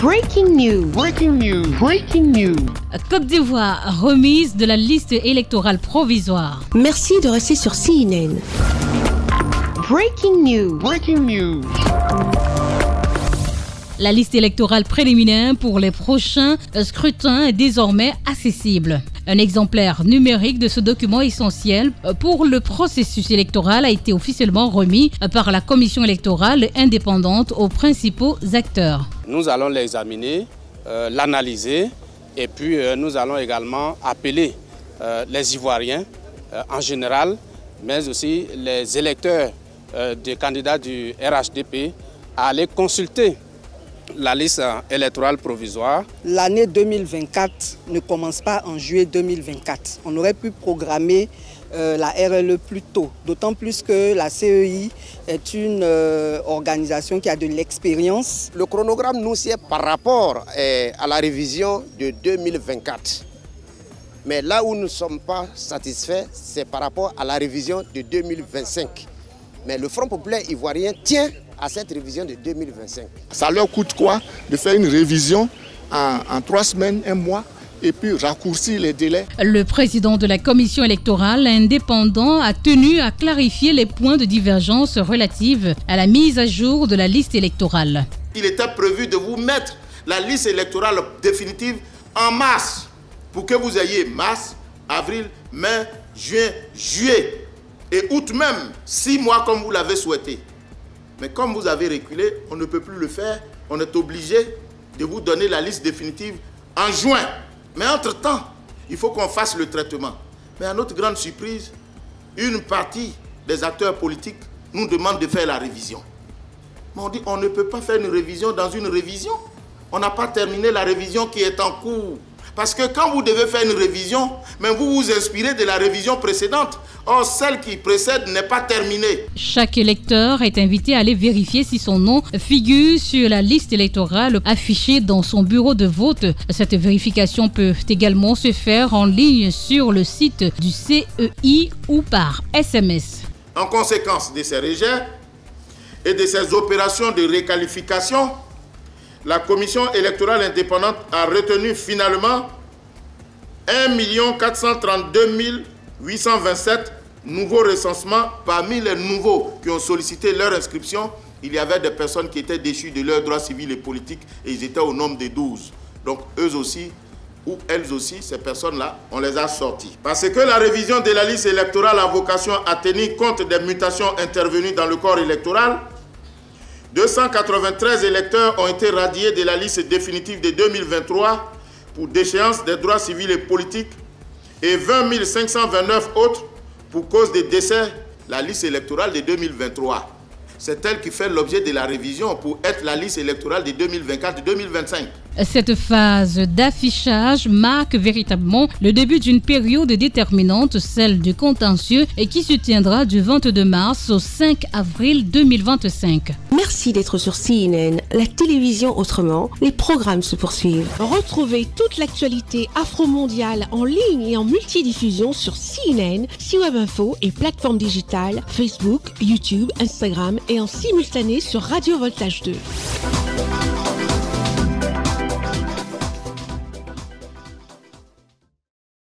Breaking news. Breaking news. Breaking news. Côte d'Ivoire, remise de la liste électorale provisoire. Merci de rester sur CNN. Breaking news. Breaking news. La liste électorale préliminaire pour les prochains scrutins est désormais accessible. Un exemplaire numérique de ce document essentiel pour le processus électoral a été officiellement remis par la commission électorale indépendante aux principaux acteurs. Nous allons l'examiner, l'analyser et puis nous allons également appeler les Ivoiriens en général, mais aussi les électeurs des candidats du RHDP à aller consulter la liste électorale provisoire. L'année 2024 ne commence pas en juillet 2024. On aurait pu programmer la RLE plus tôt, d'autant plus que la CEI est une organisation qui a de l'expérience. Le chronogramme nous c'est par rapport à la révision de 2024. Mais là où nous ne sommes pas satisfaits, c'est par rapport à la révision de 2025. Mais le Front populaire ivoirien tient à cette révision de 2025. Ça leur coûte quoi de faire une révision en 3 semaines, 1 mois et puis raccourcir les délais? Le président de la commission électorale indépendant a tenu à clarifier les points de divergence relatifs à la mise à jour de la liste électorale. Il était prévu de vous mettre la liste électorale définitive en mars pour que vous ayez mars, avril, mai, juin, juillet et août même, 6 mois comme vous l'avez souhaité. Mais comme vous avez reculé, on ne peut plus le faire. On est obligé de vous donner la liste définitive en juin. Mais entre-temps, il faut qu'on fasse le traitement. Mais à notre grande surprise, une partie des acteurs politiques nous demande de faire la révision. Mais on dit on ne peut pas faire une révision dans une révision. On n'a pas terminé la révision qui est en cours. Parce que quand vous devez faire une révision, mais vous vous inspirez de la révision précédente. Or, celle qui précède n'est pas terminée. Chaque électeur est invité à aller vérifier si son nom figure sur la liste électorale affichée dans son bureau de vote. Cette vérification peut également se faire en ligne sur le site du CEI ou par SMS. En conséquence de ces rejets et de ces opérations de réqualification, la commission électorale indépendante a retenu finalement 1 432 827 nouveaux recensements. Parmi les nouveaux qui ont sollicité leur inscription, il y avait des personnes qui étaient déchues de leurs droits civils et politiques et ils étaient au nombre de 12. Donc eux aussi, ou elles aussi, ces personnes-là, on les a sorties. Parce que la révision de la liste électorale a vocation à tenir compte des mutations intervenues dans le corps électoral, 293 électeurs ont été radiés de la liste définitive de 2023 pour déchéance des droits civils et politiques et 20 529 autres pour cause de décès. La liste électorale de 2023, c'est elle qui fait l'objet de la révision pour être la liste électorale de 2024-2025. Cette phase d'affichage marque véritablement le début d'une période déterminante, celle du contentieux, et qui se tiendra du 22 mars au 5 avril 2025. Merci d'être sur CNN, la télévision autrement. Les programmes se poursuivent. Retrouvez toute l'actualité afro-mondiale en ligne et en multidiffusion sur CNN, C-Web Info et plateformes digitales, Facebook, YouTube, Instagram et en simultané sur Radio Voltage 2.